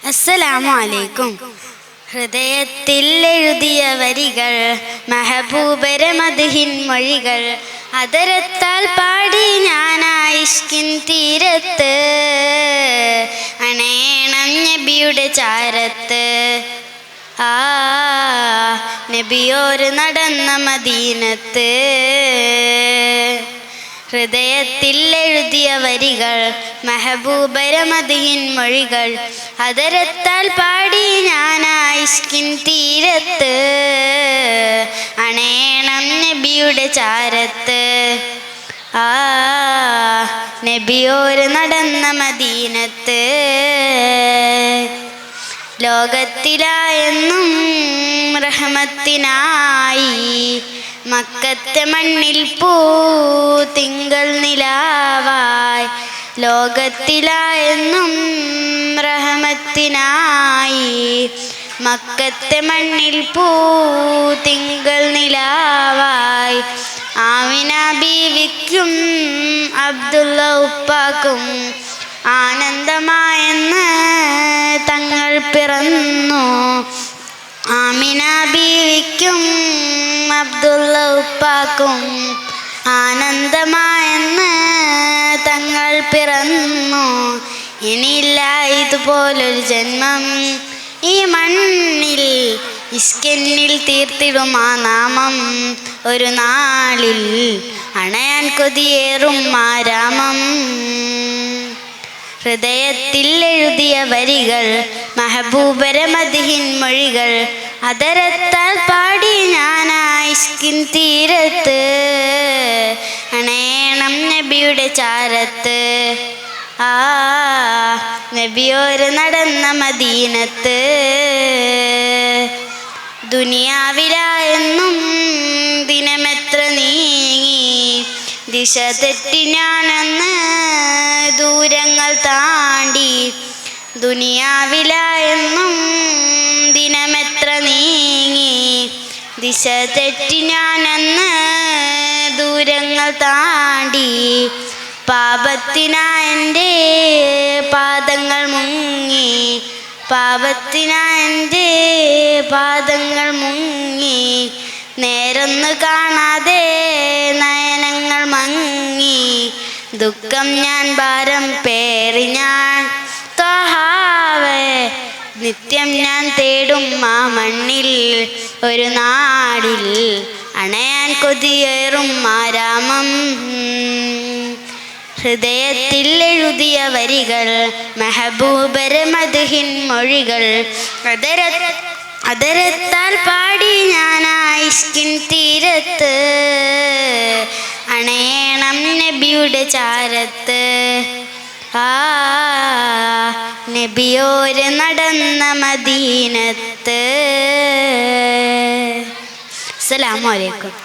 അസ്സലാമു അലൈക്കും. ഹൃദയത്തിൽ എഴുതിയ വരികൾ, മെഹബൂബരെ മദ്ഹിൻ മൊഴികൾ, അതരത്താൽ പാടി ഞാനായിഷ്കിൻ തീരത്ത്, അണയണം നബിയുടെ ചാരത്ത്. നബിയോര് നടന്ന മദീനത്ത്. ഹൃദയത്തിൽ എഴുതിയ വരികൾ, മെഹബൂബരെ മദ്ഹിൻ മൊഴികൾ, അതരത്താൽ പാടി ഞാനായിഷ്കിൻ തീരത്ത്, അണയണം നബിയുടെ ചാരത്ത്. നബിയോര് നടന്ന മദീനത്ത്. ലോകത്തിലായെന്നും റഹ്മത്തിനായി, മക്കത്തെ മണ്ണിൽ തിങ്കൾ നിലാവായി. ലോകത്തിലായെന്നും റഹ്മത്തിനായി, മക്കത്തെ മണ്ണിൽ തിങ്കൾ നിലാവായി. ആമിന ബീവിക്കും അബ്ദുള്ള ഉപ്പാക്കും ആനന്ദമായെന്ന് തങ്ങൾ പിറന്നു. ആമിന ബീവിക്കും അബ്ദുള്ള ഉപ്പാക്കും ആനന്ദമായെന്ന് തങ്ങൾ പിറന്നു. ഇനിയില്ല ഇതുപോലൊരു ജന്മം ഈ മണ്ണിൽ, ഇഷ്കെന്നിൽ തീർത്തിടും ആ നാമം. ഒരു നാളിൽ അണയാൻ കൊതിയേറും ആ രാമം. ഹൃദയത്തിൽ എഴുതിയ വരികൾ, മെഹബൂബരെ മദ്ഹിൻ മൊഴികൾ, അതരത്താൽ പാടി ഞാനായിഷ്കിൻ തീരത്ത്, അണയണം നബിയുടെ ചാരത്ത്. നബിയോര് നടന്ന മദീനത്ത്. ദുനിയാവിലായെന്നും ദിനമെത്ര നീങ്ങി, ദിശ തെറ്റി ഞാനെന്ന് ദൂരങ്ങൾ താണ്ടി. ദുനിയാവിലായെന്നും ദിനമെത്ര നീങ്ങി, ദിശ തെറ്റി ഞാനെന്ന് ദൂരങ്ങൾ താണ്ടി. പാപത്തിനായെൻ്റെ പാദങ്ങൾ മുങ്ങി, പാപത്തിനായെൻ്റെ പാദങ്ങൾ മുങ്ങി. നേരൊന്നു കാണാതെ നയനങ്ങൾ മങ്ങി. ദുഃഖം ഞാൻ ഭാരം പേറി ഞാൻ ത്വഹാവേ, നിത്യം ഞാൻ തേടും ആ മണ്ണിൽ. ഒരു നാടിൽ അണയാൻ കൊതിയേറും ആ രാമം. ഹൃദയത്തിൽ എഴുതിയ വരികൾ, മെഹബൂബരെ മദ്ഹിൻ മൊഴികൾ, അതരത്താൽ പാടി ഞാനായിഷ്കിൻ തീരത്ത്, അണയണം നബിയുടെ ചാരത്ത്. നബിയോര് നടന്ന മദീനത്ത്. അസ്സലാമു അലൈക്കും.